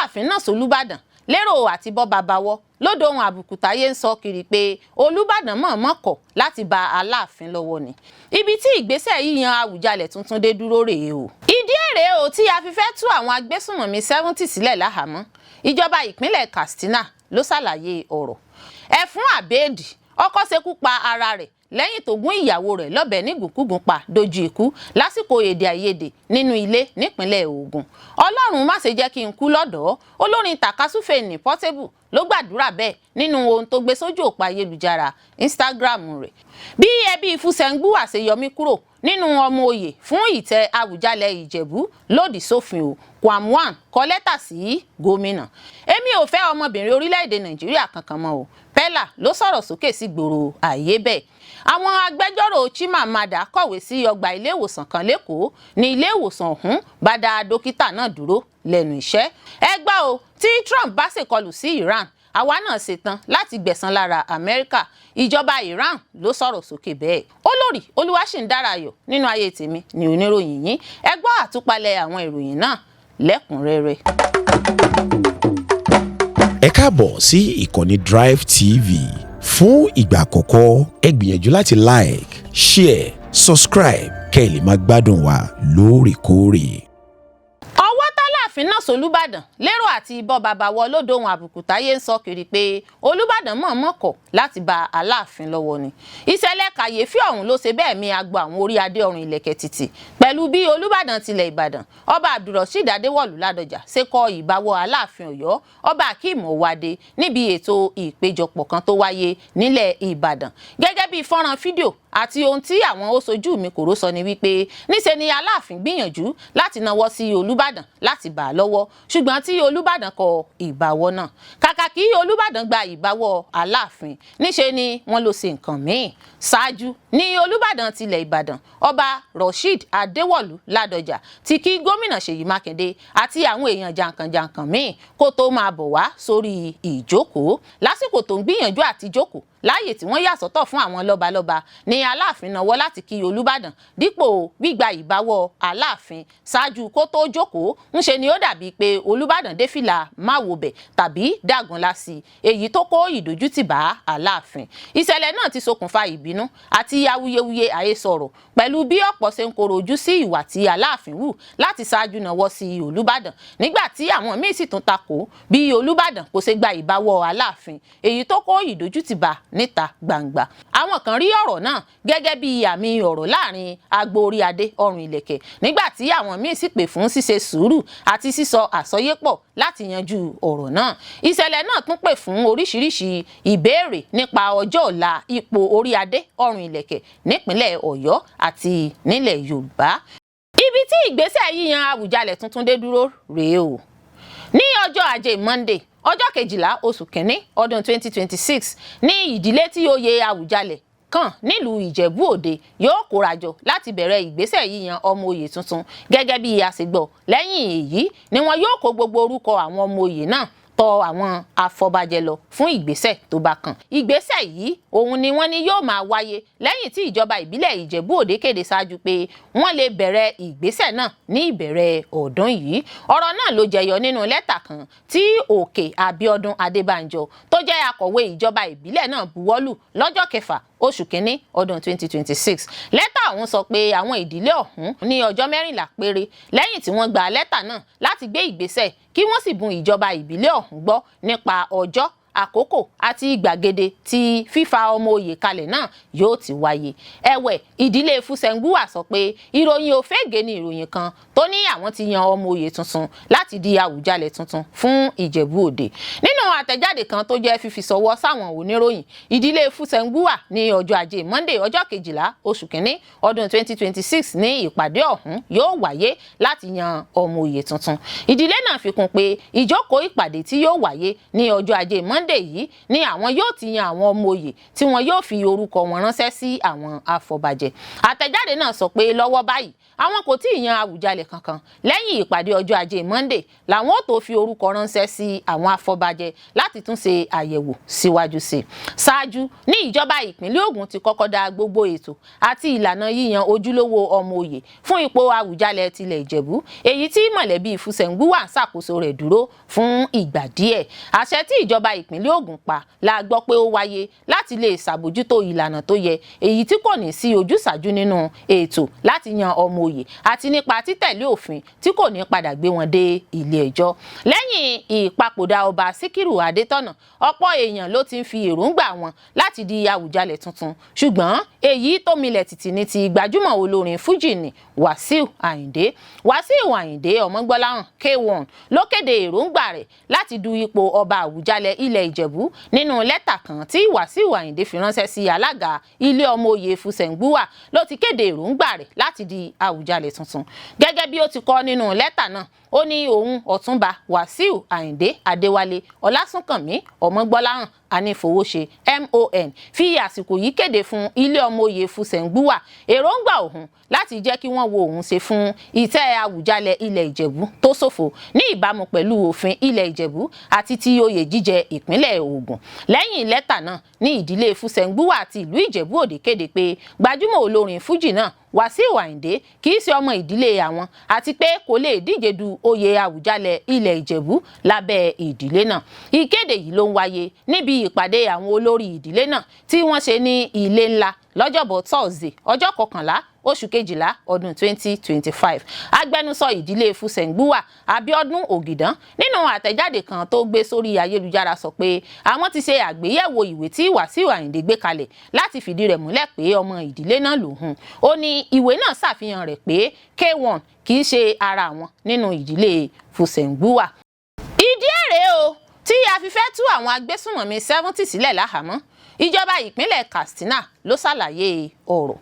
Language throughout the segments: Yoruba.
Aláàfin náà s'Olúbàdàn lero àti bọ́ babawọ́ ló dohun àbùkù táyé ń sọ kiri pé Olúbàdàn mọ̀ọ́mọ̀ kọ̀ láti ba Aláàfin lọ́wọ́ ni. Ibi tí ìgbésẹ̀ yíyan Awùjalẹ̀ tuntun dé dúró rèé o. Ìdí èrè o tí a fi fẹ́ tú àwọn agbésùnmọ̀mí 70 sílẹ̀ láhàámọ́. Ìjọba Ìpínlẹ Katsina ló ṣàlàyé ọ̀rọ̀. Ẹfun àbẹ́ẹ̀dì ọkọ ṣekupa ara rẹ̀ lẹ́yìn tó gún ìyàwó rẹ̀ lọbẹ nigunkugun pa dojú ikú lásìkò ede-aiyede nínú ilé nípínlẹ̀ Ògùn. Ọlọ́run má ṣe jẹ́ kí n kú lọ́dọ̀ọ́. Olórin tàkasúfè ní Portable ló gbàdúrà bẹ́ẹ̀ nínú ohun tó gbé sójú òpó ayélujára Instagram rẹ̀. Bí ẹbí Fúsẹ̀ngbúwà ṣe yọmí kúrò nínú Ọmọ-Oye fún ìtẹ́ Awujale Ijebu lòdì sófin o, Awon kọ lẹ́tà sí gómìnà. Èmi ò fẹ́ ọmọbìnrin orílẹ̀-èdè Nàìjíríà kankan mọ́ o. Pẹ́lá ló sọ̀rọ̀ sókè sí gbòòrò àyè bẹ́ẹ̀. Àwọn agbẹjọ́rò Chimamanda kọ̀wé sí ọgbà ilé ìwòsàn kan lÉkòó ní ilé ìwòsàn ọ̀hún bá dá dókítà náà dúró lẹ́nu iṣẹ́. Ẹ gbà o, tí Trump bá ṣèkọlù sí Iran, àwa náà ṣetán láti gbẹ̀san lára Amẹ́ríkà. Ìjọba Iran ló sọ̀rọ̀ sókè bẹ́ẹ̀. Olórí Olúwaṣìndárayọ̀ nínú ayé tèmi ni oníròyìn yín. Ẹ gbọ́ àtúpalẹ̀ àwọn ìròyìn náà lẹ́kùnrẹ́rẹ́. Ẹ káàbọ̀ sí ìkànnì Drive TV. Fún ìgbà àkọ́kọ́, ẹ gbìyànjú láti like, share, subscribe kẹ́ ẹ lè máa gbádùn wa lóòrèkóòrè. Aláàfin náà s'Olúbàdàn lero àti bọ́ babawọ́ ló dohun àbùkù táyé ń sọ kiri pé Olúbàdàn mọ̀ọ́mọ̀ kọ̀ láti ba Aláàfin lọ́wọ́ ni. Ìṣẹ̀lẹ̀ kàyéfì ọ̀hún ló ṣe bẹ́ẹ̀ mi agbo àwọn orí adé ọrùn ìlẹ̀kẹ̀ títì pẹ̀lú bí Olúbàdàn tilẹ̀ Ìbàdàn ọba Abdulrasheed Adéwọ̀lú Ládọjà ṣe kọ ìbáwọ́ Aláàfin Ọ̀yọ́ ọba Akeem Owade níbi ètò ìpéjọpọ̀ kan tó wáyé nílẹ̀ Ìbàdàn. Gẹ́gẹ́ bí fọ́nrán fídíò àti ohun tí àwọn ó sojú mi kòró sọ ni wípé níṣe ni Aláàfin gbìyànjú láti nawọ́ sí Olúbàdàn láti bà á lọ́wọ́, ṣùgbọ́n tí Olúbàdàn kọ ìbáwọ́ náà. Kàkà kí Olúbàdàn gba ìbáwọ́ Aláàfin, níṣe ni wọ́n lọ ṣe nǹkan míì. Ṣáájú ní Olúbàdàn tilẹ̀ Ìbàdàn ọba Rasheed Adéwọ̀lú Ládọjà ti kí gómìnà Ṣèyí Mákindé àti àwọn èèyàn jàǹkànjàǹkàn míì kó tó máa bọ̀ wá sórí ìjókòó. Lásìkò tó ń gbìyànjú àti jókòó láàyè tí wọ́n yà sọ́tọ̀ fún àwọn lọ́balọ́ba ní Aláàfin nawọ́ láti kí Olúbàdàn dípò gbígba ìbáwọ́ Aláàfin ṣáájú kó tó jókòó. Ńṣe ni ó dàbí pé Olúbàdàn dé fìlà máwòbẹ̀ tàbí dàgúnlá sí èyí tó kó ìdójútì bá Aláàfin. Ìṣẹ̀lẹ̀ náà ti ṣokùnfà ìbínú àti awuyewuye àhesọ̀rọ̀ pẹ̀lú bí ọ̀pọ̀ ṣe ń koro ojú sí ìwà tí Aláàfin wù láti ṣáájú nawọ́ sí Olúbàdàn, nígbà tí àwọn míì sì tún takò bí Olúbàdàn kò ṣe gba ìbáwọ́ Aláàfin èyí tó kó ìdójútì bá níta gbangba. Àwọn kan rí ọ̀rọ̀ náà gẹ́gẹ́ bí àmì ọ̀rọ̀ láàrin agbo orí adé ọrùn ìlẹ̀kẹ̀, nígbà tí àwọn míì sì pè fún ṣíṣe sùúrù àti sísọ àsọyépọ̀ láti yanjú ọ̀rọ̀ náà. Ìṣẹ̀lẹ̀ náà tún pè fún oríṣiríṣi ìbéèrè nípa ọjọ́ ọ̀la ipò orí adé ọrùn ìlẹ̀kẹ̀ nípínlẹ̀ Ọ̀yọ́ àti nílẹ̀ Yorùbá. Ibi tí ìgbésẹ̀ yíyan Awùjalẹ̀ tuntun dé dúró rèé o. Ní ọjọ́ Ajé Monday ọjọ́ 12 oṣù kìíní ọdún 2026 ní ìdílé tí oyè Awùjalẹ̀ kan nílùú Ìjẹ̀bú Òde yóò kórajọ láti bẹ̀rẹ̀ ìgbésẹ̀ yíyan Ọmọ-Oye tuntun. Gẹ́gẹ́ bí a ṣe gbọ́, lẹ́yìn èyí ni wọn yóò kó gbogbo orúkọ àwọn Ọmọ-Oye náà tọ̀ àwọn afọbajẹ lọ fún ìgbésẹ̀ tó bá kàn. Ìgbésẹ̀ yìí òun ni wọ́n ní yóò máa wáyé lẹ́yìn tí ìjọba ìbílẹ̀ Ìjẹ̀bú Òde kéde ṣáájú pé wọ́n lè bẹ̀rẹ̀ ìgbésẹ̀ náà ní ìbẹ̀rẹ̀ ọdún yìí. Ọ̀rọ̀ náà ló jẹyọ nínú lẹ́tà kan tí Òkè Abíọ́dún Adébánjọ tó jẹ́ akọ̀wé ìjọba ìbílẹ̀ náà buwọ́lù lọ́jọ́ 6 oṣù kìíní ọdún 2026. Lẹ́tà ọ̀hún sọ pé àwọn ìdílé ọ̀hún ní ọjọ́ 14 péré lẹ́yìn tí wọ́n gba lẹ́tà náà láti gbé ìgbésẹ̀ kí wọ́n sì bun ìjọba ìbílẹ̀ ọ̀hún gbọ́ nípa ọjọ́, àkókò àti gbàgede tí fífa Ọmọ-Oye kalẹ̀ náà yóò ti wáyé. Ẹ̀wẹ̀, ìdílé Fúsẹ̀ngbúwà sọ pé ìròyìn òfégè ni ìròyìn kan tó ní àwọn ti yan Ọmọ-Oye tuntun láti di Awùjalẹ̀ tuntun fún Ìjẹ̀bú Òde. Nínú àtẹ̀jáde kan tó jẹ́ fífi sọwọ́ sáwọn oníròyìn, ìdílé Fúsẹ̀ngbúwà ní ọjọ́ Ajé Monday ọjọ́ 12 oṣù kìíní ọdún 2026 ní ìpàdé ọ̀hún yóò wáyé láti yan Ọmọ-Oye tuntun. Ìdílé náà fi kún pé ìjókòó ìpàdé tí yóò wáyé ní ọjọ́ Ajé Monday yìí ni àwọn yóò ti yan àwọn Ọmọ-Oye tí wọn yóò fi orúkọ wọn ránṣẹ́ sí àwọn afọbajẹ. Àtẹ̀jáde náà sọ pé lọ́wọ́ báyìí àwọn kò tí ì yan Awùjalẹ̀ kankan. Lẹ́yìn ìpàdé ọjọ́ Ajé Monday làwọn ò tó fi orúkọ ránṣẹ́ sí àwọn afọbajẹ láti tún ṣe àyẹ̀wò síwájú sí i. Ṣáájú ní ìjọba ìpínlẹ̀ Ògùn ti kọ́kọ́ dá gbogbo ètò àti ìlànà yíyan ojúlówó Ọmọ-Oye fún ipò Awujale tilẹ̀ Ìjẹ̀bú, èyí tí mọ̀lẹ́bí Fúsẹ̀ngbúwà ń ṣàkóso rẹ̀ dúró fún ìgbà díẹ̀. Àṣẹ tí ìjọba ìpínlẹ̀ Ògùn pa la gbọ́ pé ó wáyé láti lè ṣàbójútó ìlànà tó yẹ, èyí tí kò ní sí ojúsàájú nínú ètò láti yan Ọmọ-Oye àti nípa títẹ̀lé òfin tí kò ní padà gbé wọn dé ilé ẹjọ́. Lẹ́yìn ìpapòdà ọba Síkírù Adétọ̀nà, ọ̀pọ̀ èèyàn ló ti ń fi èròǹgbà wọn láti di Awùjalẹ̀ tuntun, ṣùgbọ́n èyí tó milẹ̀ tìtì ní ti gbajúmọ̀ olórin fújì ní Wàsíù Àyìndé. Wàsíù Àyìndé Ọmọgbọ́láhàn K1 ló kéde èròǹgbà rẹ̀ láti du ipò ọba Àwùjalẹ̀ ilẹ̀ Ìjẹ̀bú nínú lẹ́tà kan tí Wàsíù Àyìndé fi ránṣẹ́ sí alága ilé Ọmọ-Oye Fúsẹ̀ngbúwà ló ti kéde èròǹgbà rẹ̀ láti di Awùjalẹ̀ tuntun. Gẹ́gẹ́ bí ó ti kọ nínú lẹ́tà náà, ó ní òun Ọ̀túnba Wàsíù Àyìndé Adéwálé Ọlásùnkànmí Ọmọgbọ́láhàn Anífowóṣe MON fi àsìkò yìí kéde fún ilé Ọmọ-Oye Fúsẹ̀ngbúwà èròǹgbà òun láti jẹ́ kí wọ́n wo òun ṣe fún ìtẹ́ Awùjalẹ̀ ilẹ̀ Ìjẹ̀bú tó ṣòfò ní ìbámu pẹ̀lú òfin ilẹ̀ Ìjẹ̀bú àti ti oyè jíjẹ ìpínlẹ̀ Ògùn. Lẹ́yìn lẹ́tà náà ní ìdílé Fúsẹ̀ngbúwà àti ìlú Ìjẹ̀bú Òde kéde pé gbajúmọ̀ olórin fújì náà Wàsíù Àyìndé kì í ṣe ọmọ ìdílé àwọn àti pé kò lè díje du oyè Awùjalẹ̀ ilẹ̀ Ìjẹ̀bú lábẹ́ ìdílé náà. Ìkéde yìí ló ń wáyé níbi ìpàdé àwọn olórí ìdílé náà tí wọ́n ṣe ní ilé ńlá lọ́jọ́bọ̀ Thursday ọjọ́ 11 oṣù kejìlá ọdún 2025. Agbẹnusọ ìdílé Fúsẹ̀ngbúwà Abíọ́dún Ògìdán nínú àtẹ̀jáde kan tó gbé sórí ayélujára sọ pé àwọn ti ṣe àgbéyẹ̀wò ìwé tí Wàsíù Àyìndé gbé kalẹ̀ láti fìdí rẹ̀ múlẹ̀ pé ọmọ ìdílé náà lòun. Ó ní ìwé náà ṣàfihàn rẹ̀ pé K1 kì í ṣe ara wọn nínú ìdílé Fúsẹ̀ngbúwà. Ìdí èrè o tí a fi fẹ́ tú àwọn agbésùnmọ̀mí 70 sílẹ̀ láhàámọ́. Ìjọba ìpínlẹ̀ Katsina ló ṣàlàyé ọ̀rọ̀.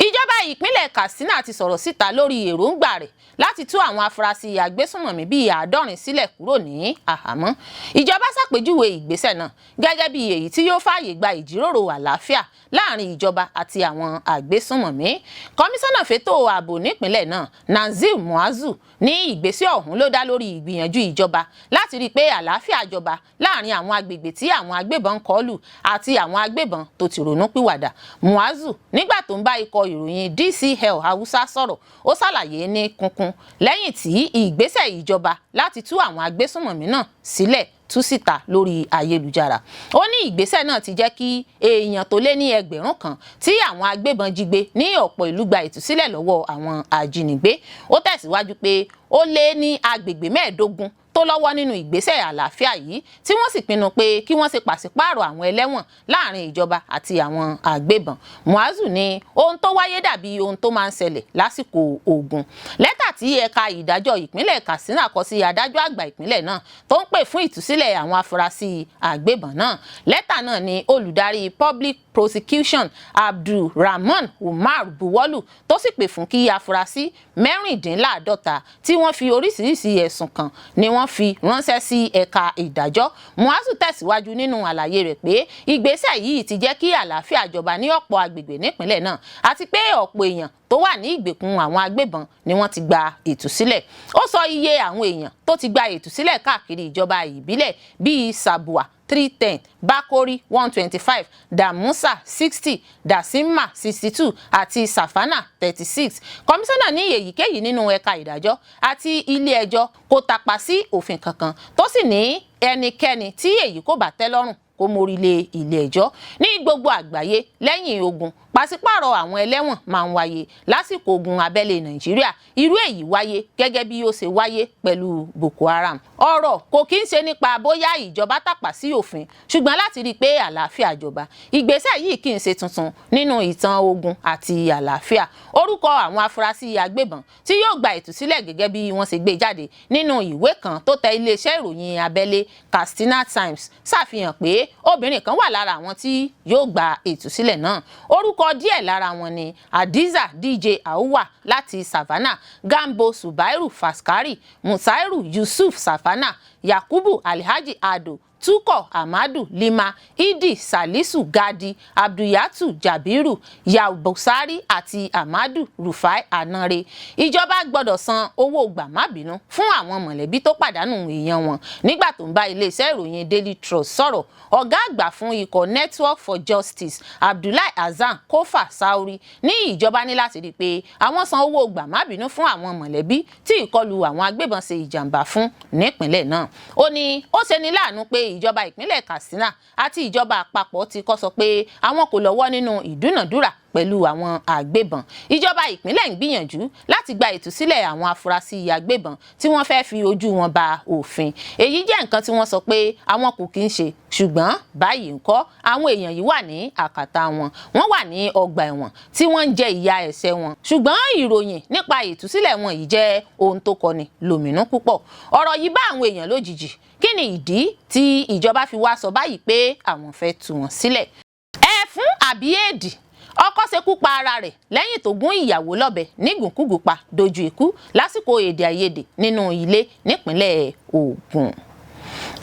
Ìjọba ìpínlẹ̀ Katsina ti sọ̀rọ̀ síta lórí èròǹgbà rẹ̀ láti tú àwọn afurasí agbésùnmọ̀mí bíi 70 sílẹ̀ kúrò ní àhámọ́. Ìjọba ṣàpèjúwe ìgbésẹ̀ náà gẹ́gẹ́ bí èyí tí yóò fààyè gba ìjíròrò àlàáfíà láàrin ìjọba àti àwọn agbésùnmọ̀mí. Kọmíṣánná fétò ààbò nípìnlẹ̀ náà Nazir Muazu ní ìgbésẹ̀ ọ̀hún ló dá lórí ìgbìyànjú ìjọba láti rí i pé àlàáfíà jọba láàrin àwọn agbègbè tí àwọn agbébọn kọlù àti àwọn agbébọn tó ti ronú pìwàdà. Muazu nígbà tó ń bá ikọ̀ ìròyìn DCL Hausa sọ̀rọ̀ ó ṣàlàyé ní kúnkún lẹ́yìn tí ìgbésẹ̀ ìjọba láti tú àwọn agbésùnmọ̀mí náà sílẹ̀ tú síta lórí ayélujára. Ó ní ìgbésẹ̀ náà ti jẹ́ kí èèyàn tó lé ní 1000 kan tí àwọn agbébọn jí gbé ní ọ̀pọ̀ ìlú gba ìtúsílẹ̀ lọ́wọ́ àwọn ajínigbé. Ó tẹ̀síwájú pé ó lé ní agbègbè 15 tó lọ́wọ́ nínú ìgbésẹ̀ àlàáfíà yìí tí wọ́n sì pinnu pé kí wọ́n ṣe pàṣípààrọ̀ àwọn ẹlẹ́wọ̀n láàrin ìjọba àti àwọn agbébọn. Muazu ní ohun tó wáyé dàbí ohun tó máa ń ṣẹlẹ̀ lásìkò ogun. Lẹ́tà tí ẹ̀ka ìdájọ́ ìpínlẹ̀ Katsina kọ sí adájọ́ àgbà ìpínlẹ̀ náà tó ń pè fún ìtúsílẹ̀ àwọn afurasí agbébọn náà. Lẹ́tà náà ni olùdarí public prosecution Abdulrahman Umar buwọ́lù tó sì pè fún kí afurasí 54 tí wọ́n fi oríṣiríṣi ẹ̀sùn kàn ni wọ́n fi ránṣẹ́ sí ẹ̀ka ìdájọ́. Muazu tẹ̀síwájú nínú àlàyé rẹ̀ pé ìgbésẹ̀ yìí ti jẹ́ kí àlàáfíà jọba ní ọ̀pọ̀ agbègbè nípìnlẹ̀ náà àti pé ọ̀pọ̀ èèyàn tó wà ní ìgbèkùn àwọn agbébọn ni wọ́n ti gba ìtúsílẹ̀. Ó sọ iye àwọn èèyàn tó ti gba ìtúsílẹ̀ káàkiri ìjọba ìbílẹ̀ bíi Sabua 310, Bakori 125, Damusa 60, Dasimma 62 àti Safana 36. Kọmíṣánná ní èyíkéyìí nínú ẹ̀ka ìdájọ́ àti ilé ẹjọ́ kò tàpá sí òfin kankan tó sì ní ẹnikẹ́ni tí èyí kò bá tẹ́ lọ́rùn kó mórí lé ilé ẹjọ́. Ní gbogbo àgbáyé lẹ́yìn ogun pàṣípààrọ̀ àwọn ẹlẹ́wọ̀n máa ń wáyé lásìkò ogun abẹ́lé Nàìjíríà. Irú èyí wáyé gẹ́gẹ́ bí ó ṣe wáyé pẹ̀lú Boko Haram. Ọ̀rọ̀ kò kí ń ṣe nípa bóyá ìjọba tàpá sí òfin ṣùgbọ́n láti rí i pé àlàáfíà jọba. Ìgbésẹ̀ yìí kì í ṣe tuntun nínú ìtàn ogun àti àlàáfíà. Orúkọ àwọn afurasí agbébọn tí yóò gba ìtúsílẹ̀ gẹ́gẹ́ bí wọ́n ṣe gbé jáde nínú ìwé kan tó tẹ iléeṣẹ́ ìròyìn abẹ́lé Katsina Times ṣàfihàn pé obìnrin kan wà lára àwọn tí yóò gba ìtúsílẹ̀ náà. Orúkọ díẹ̀ lára wọn ni Hadiza DJ Awuwa láti Savannah, Gambo Subairu Faskari, Musairu Yusuf Savannah, Yakubu Alhaji Ado Tukọ̀ Amadu Lima, Idi Salisu Gadi, Abduyatu Jabiru, Yaubusari àti Amadu Rufai Anare. Ìjọba gbọ́dọ̀ san owó gbàmábìínú fún àwọn mọ̀lẹ́bí tó pàdánù èèyàn wọn. Nígbà tó ń bá iléeṣẹ́ ìròyìn Daily Trust sọ̀rọ̀, ọ̀gá àgbà fún ikọ̀ Network for Justice Abdullahi Hasan Kofa Sauri ní ìjọba ní láti rí i pé àwọn san owó gbàmábìínú fún àwọn mọ̀lẹ́bí tí ìkọlù àwọn agbébọn ṣe ìjàmbá fún nípìnlẹ̀ náà. Ó ní ó ṣeni láàánú pé ìjọba ìpínlẹ̀ Katsina àti ìjọba àpapọ̀ ti kọ́ sọ pé àwọn kò lọ́wọ́ nínú ìdúnàdúrà pẹ̀lú àwọn àgbébọn. Ìjọba ìpínlẹ̀ ń gbìyànjú láti gba ìtúsílẹ̀ àwọn afurasí àgbébọn tí wọ́n fẹ́ fi ojú wọn ba òfin. Èyí jẹ́ nǹkan tí wọ́n sọ pé àwọn kò kí ń ṣe, ṣùgbọ́n báyìí ńkọ́ àwọn èèyàn yìí wà ní àkàtà wọn. Wọ́n wà ní ọgbà ẹ̀wọ̀n tí wọ́n ń jẹ ìyà ẹ̀ṣẹ̀ wọn. Ṣùgbọ́n ìròyìn nípa ìtúsílẹ̀ wọn yìí jẹ́ ohun tó kọni lóminú púpọ̀. Ọ̀rọ̀ yìí bá àwọn èèyàn lójijì. Kí ni ìdí tí ìjọba fi wá sọ báyìí pé àwọn fẹ́ tú wọn sílẹ̀? Ẹfun àbí eedi? Ọkọ ṣekú pa ara rẹ̀ lẹ́yìn tó gún ìyàwó lọbẹ nigunkugun pa dojú ikú lásìkò ede-aiyede nínú ilé nípínlẹ̀ Ògùn.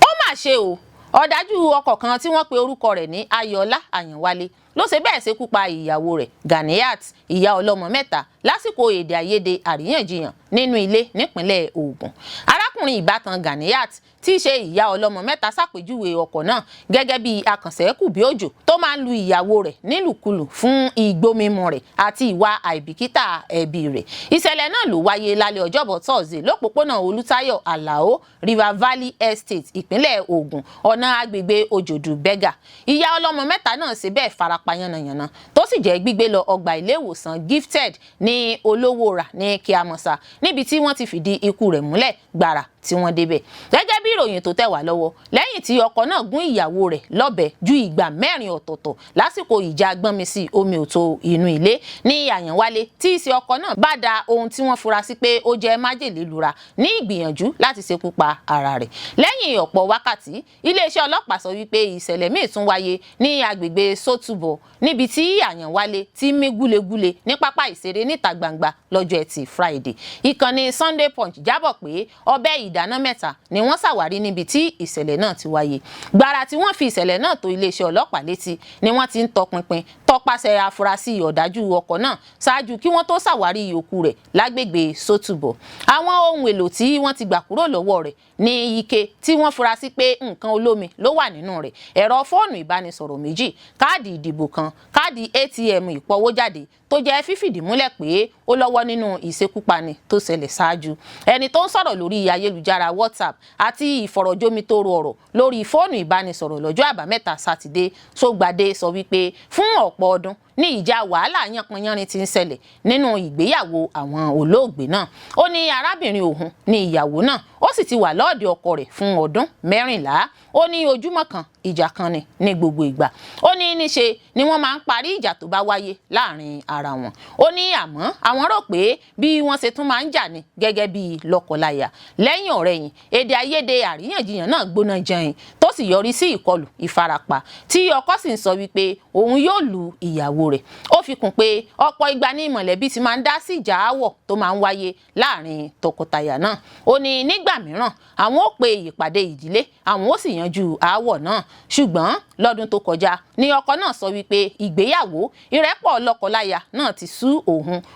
Ó mà ṣe o, ọ̀dájú ọkọ kan tí wọ́n pe orúkọ rẹ̀ ní Ayọ̀lá Àyànwálé ló ṣe bẹ́ẹ̀ ṣekú pa ìyàwó rẹ̀ Ganiyat, ìyá ọlọ́mọ mẹ́ta, lásìkò ede-aiyede àríyànjiyàn nínú ilé nípínlẹ̀ Ògùn. Arákùnrin ìbátan Ganiyat tí í ṣe ìyá ọlọ́mọ mẹ́ta ṣàpèjúwe ọkọ náà gẹ́gẹ́ bí akànṣẹ́kù bí òjò tó máa ń lu ìyàwó rẹ̀ nílùkulù fún igbó mímu rẹ̀ àti ìwà àìbìkítà ẹbí rẹ̀. Ìṣẹ̀lẹ̀ náà ló wáyé lálẹ́ ọjọ́bọ̀ Thursday lópòpónà Olútáyọ̀ Àlàó River Valley Estate ìpínlẹ̀ Ògùn ọ̀nà agbègbè Òjòdù Bẹ́gà. Ìyá ọlọ́mọ mẹ́ta náà ṣe bẹ́ẹ̀ farapa yánnayànna tó sì jẹ́ gbígbé lọ ọgbà ilé ìwòsàn Gifted ní Olówóra ní Kíámọ́sá níbi tí wọ́n ti fìdí ikú rẹ̀ múlẹ̀ gbàrà tí wọ́n débẹ̀. Gẹ́gẹ́ bí ìròyìn tó tẹ̀ wá lọ́wọ́, lẹ́yìn tí ọkọ náà gún ìyàwó rẹ̀ lọ́bẹ ju ìgbà 4 ọ̀tọ̀ọ̀tọ̀ lásìkò ìjà gbọ́nmisí omi òtó inú ilé ní Àyànwálé tí í ṣe ọkọ náà bá da ohun tí wọ́n fura sí pé ó jẹ́ májèlé lura ní ìgbìyànjú láti ṣekú pa ara rẹ̀. Lẹ́yìn ọ̀pọ̀ wákàtí, iléeṣẹ́ ọlọ́pàá sọ wípé ìṣẹ̀lẹ̀ míì tún wáyé ní agbègbè Sótúbọ̀ níbi tí Àyànwálé ti mí gúlegúle ní pápá ìṣeré níta gbangba lọ́jọ́ Ẹtì Friday. Ìkànnì Sunday Punch jábọ̀ pé ọbẹ̀ ìdáná mẹ́ta ni wọ́n ṣàwárí níbi tí ìṣẹ̀lẹ̀ náà ti wáyé. Gbàrà tí wọ́n fi ìṣẹ̀lẹ̀ náà tó iléeṣẹ́ ọlọ́pàá létí ni wọ́n ti ń tọpinpin tọpasẹ̀ afurasí ọ̀dájú ọkọ̀ náà ṣáájú kí wọ́n tó ṣàwárí ìyókù rẹ̀ lágbègbè Sótúbọ̀. Àwọn ohun èlò tí wọ́n ti gbà kúrò lọ́wọ́ rẹ̀ ní ike tí wọ́n fura sí pé nǹkan olómi ló wà nínú rẹ̀, ẹ̀rọ fóònù ìbánisọ̀rọ̀ méjì, káàdì ìdìbò kan, káàdì ATM ìpọwójáde tó jẹ́ fífìdí múlẹ̀ pé ó lọ́wọ́ nínú ìṣekúpani tó ṣẹlẹ̀ ṣáájú. Ẹni tó ń sọ̀rọ̀ lórí ayélujára WhatsApp àti ìfọ̀rọ̀jomitoro ọ̀rọ̀ lórí fóònù ìbánisọ̀rọ̀ lọ́jọ́ àbámẹ́ta Sátidé Sógbadé sọ wípé fún ọ̀pọ̀ ọdún ní ìjà wàhálà yánpọnyánrin ti ń ṣẹlẹ̀ nínú ìgbéyàwó àwọn olóògbé náà. Ó ní arábìnrin òun ní ìyàwó náà, ó sì ti wà lọ́ọ̀dẹ̀ ọkọ rẹ̀ fún ọdún 14. Ó ní ojúmọ́ kan ìjà kan ni ní gbogbo ìgbà. Ó ní níṣe ni wọ́n máa ń parí ìjà tó bá wáyé láàrin ara wọn. Ó ní àmọ́ àwọn rò pé bí wọ́n ṣe tún máa ń jà ní gẹ́gẹ́ bí lọ́kọláya. Lẹ́yìn ọ̀rẹ̀yìn, èdè-aiyede àríyànjiyàn náà gbóná jẹun tó sì yọrí sí ìkọlù ìfarapa tí ọkọ sì ń sọ wípé òun yóò lu ìyàwó rẹ̀. Ó fi kún pé ọ̀pọ̀ ìgbà ní mọ̀lẹ́bí ti máa ń dá sí ìjà aáwọ̀ tó máa ń wáyé láàrin tọkọtaya náà. Ó ní nígbà mìíràn àwọn ó pe ìpàdé ìdílé, àwọn ó sì yanjú aáwọ̀ náà. Ṣùgbọ́n lọ́dún tó kọjá ni ọkọ náà sọ wípé ìgbéyàwó ìrẹ́pọ̀ lọ́kọláya náà ti sú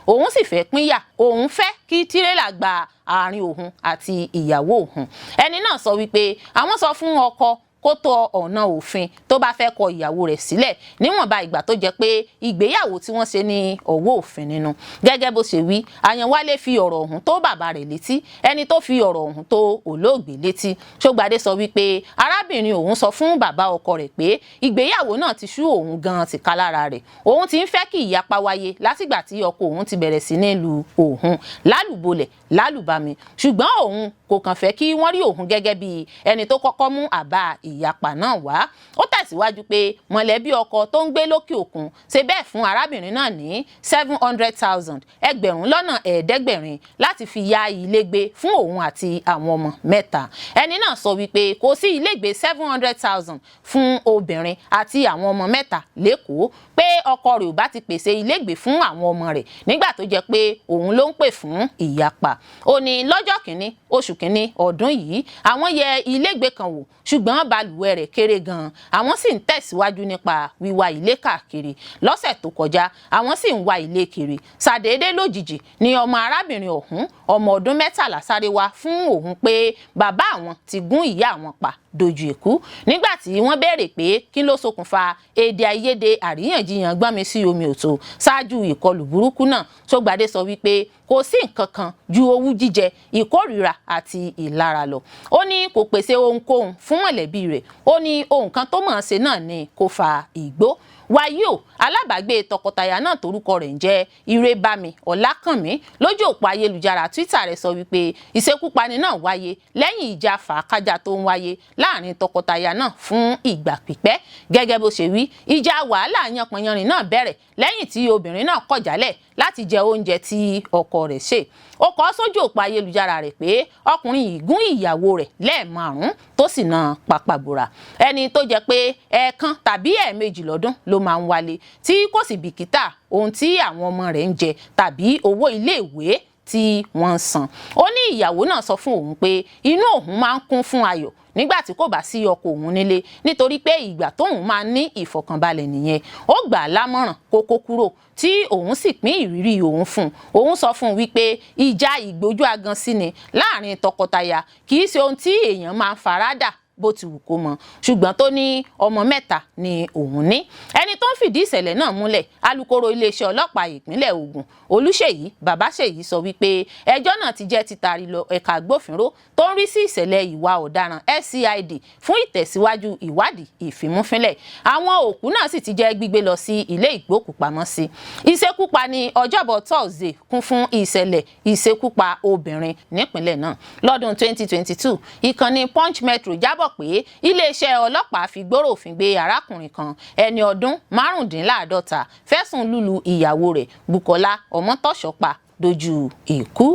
òun sì fẹ́ pínyà, òun fẹ́ kí tírélà gba àárín òun àti ìyàwó òun. Ẹni náà sọ wípé àwọn sọ fún ọkọ kó tọ ọ̀nà òfin tó bá fẹ́ kọ ìyàwó rẹ̀ sílẹ̀ níwọ̀nba ìgbà tó jẹ́ pé ìgbéyàwó tí wọ́n ṣe ní ọwọ́ òfin nínú. Gẹ́gẹ́ bó ṣe wí, Àyànwálé fi ọ̀rọ̀ ọ̀hún tó bàbá rẹ̀ létí, ẹni tó fi ọ̀rọ̀ ọ̀hún tó olóògbé létí. Sógbadé sọ wípé arábìnrin òun sọ fún bàbá ọkọ rẹ̀ pé ìgbéyàwó náà ti sú òun gan tìka lára rẹ̀. Òun ti ń fẹ́ kí ìyapa wáyé látìgbà tí ọkọ òun ti bẹ̀rẹ̀ sí ní lu òun lálùbọ́lẹ̀ lálùbami, ṣùgbọ́n òun kò kàn fẹ́ kí wọ́n rí òun gẹ́gẹ́ bí ẹni tó kọ́kọ́ mú àbá ìyapa náà wá. Ó tẹ̀síwájú pé mọ̀lẹ́bí ọkọ tó ń gbé lókè òkun ṣe bẹ́ẹ̀ fún arábìnrin náà ní 700,000 ẹgbẹ̀rún láti fi ya ilégbé fún òun àti àwọn ọmọ mẹ́ta. Ẹni náà sọ wípé kò sí ilégbé 700,000 fún obìnrin àti àwọn ọmọ mẹ́ta lÉkòó, pé ọkọ rẹ̀ ò bá ti pèsè ilégbé fún àwọn ọmọ rẹ̀ nígbà tó jẹ́ pé òun ló ń pè fún ìyapa. Ó ní lọ́jọ́ kìíní oṣù kìíní ọdún yìí àwọn yẹ ilégbé kan wò, ṣùgbọ́n bá balùwẹ̀ rẹ̀ kéré gan-an àwọn sì ń tẹ̀síwájú nípa wíwá ilé káàkiri. Lọ́sẹ̀ tó kọjá àwọn sì ń wá ilé kiri. Ṣàdédé lójijì ni ọmọ arábìnrin ọ̀hún ọmọ ọdún 13 sáré wá fún òun pé bàbá àwọn ti gún ìyá àwọn pa dojú ikú. Nígbà tí wọ́n béèrè pé kí ló ṣokùnfà ede-aiyede àríyànjiyàn gbọ́nmi sí omi òtó ṣáájú ìkọlù burúkú náà, Ṣógbadé sọ wípé kò sí nǹkan kan ju owú jíjẹ, ìkórìíra àti ìlara lọ. Ó ní kò pèsè ohunkóhun fún mọ̀lẹ́bí rẹ̀. Ó ní ohun kan tó mọ̀ ọ́n ṣe náà ni kó fa ìgbó. Wàyí o, alábàágbé tọkọtaya náà torúkọ rẹ̀ ń jẹ́ Ìrèbámi Ọlákànmí lójú òpó ayélujára Twitter rẹ̀ sọ wípé ìṣekúpani náà wáyé lẹ́yìn ìjà fàákájà tó ń wáyé láàrin tọkọtaya náà fún ìgbà pípẹ́. Gẹ́gẹ́ bó ṣe wí, ìjà wàhálà yanpanyanrin náà bẹ̀rẹ̀ lẹ́yìn tí obìnrin náà kọ̀ jálẹ̀ láti jẹ oúnjẹ tí ọkọ rẹ̀ ṣe. Ó kọ sójú òpó ayélujára rẹ̀ pé ọkùnrin yìí gún ìyàwó rẹ̀ lẹ́ẹ̀márùn-ún tó sì na pàpàbùrà. Ẹni tó jẹ́ pé ẹ̀ẹ̀kan tàbí ẹ̀ẹ̀mejì lọ́dún ló máa ń wálé tí kò sì bìkítà ohun tí àwọn ọmọ rẹ̀ ń jẹ tàbí owó iléèwé tí wọ́n ń san. Ó ní ìyàwó náà sọ fún òun pé inú òun máa ń kún fún ayọ̀ nígbà tí kò bá sí ọkọ òun nílé nítorí pé ìgbà tóun máa ní ìfọ̀kànbalẹ̀ nìyẹn. Ó gbà á lámọ̀ràn kó kúrò tí òun sì pín ìrírí òun fún un. Òun sọ fún un wípé ìjà ìgbójú agan sí ni láàrin tọkọtaya kì í ṣe ohun tí èèyàn máa ń faradà bó ti wù kó mọ, ṣùgbọ́n tó ní ọmọ 3 ni òun ní. Ẹni tó ń fìdí ìṣẹ̀lẹ̀ náà múlẹ̀, alukoro iléeṣẹ́ ọlọ́pàá ìpínlẹ̀ Ògùn Olúṣèyí Babáṣèyí sọ wípé ẹjọ́ náà ti jẹ́ títari lọ ẹ̀ka agbófinró tó ń rí sí ìṣẹ̀lẹ̀ ìwà ọ̀daràn SCID fún ìtẹ̀síwájú ìwádìí ìfimúfínlẹ̀. Àwọn òkú náà sì ti jẹ́ gbígbé lọ sí ilé ìgbókùpamọ́sí. Ìṣekúpani Ọjọ́bọ̀ Thursday kún fún ìṣẹ̀lẹ̀ ìṣekúpa obìnrin nípínlẹ̀ náà. Lọ́dún 2022, ìkànnì Punch Metro jábọ̀ pé iléeṣẹ́ ọlọ́pàá fi gbòòrò òfin gbé arákùnrin kan ẹni ọdún 55 fẹ̀sùn lùlù ìyàwó rẹ̀ Bùkọ́lá Ọmọtọ́ṣọ́ pa dojú ikú.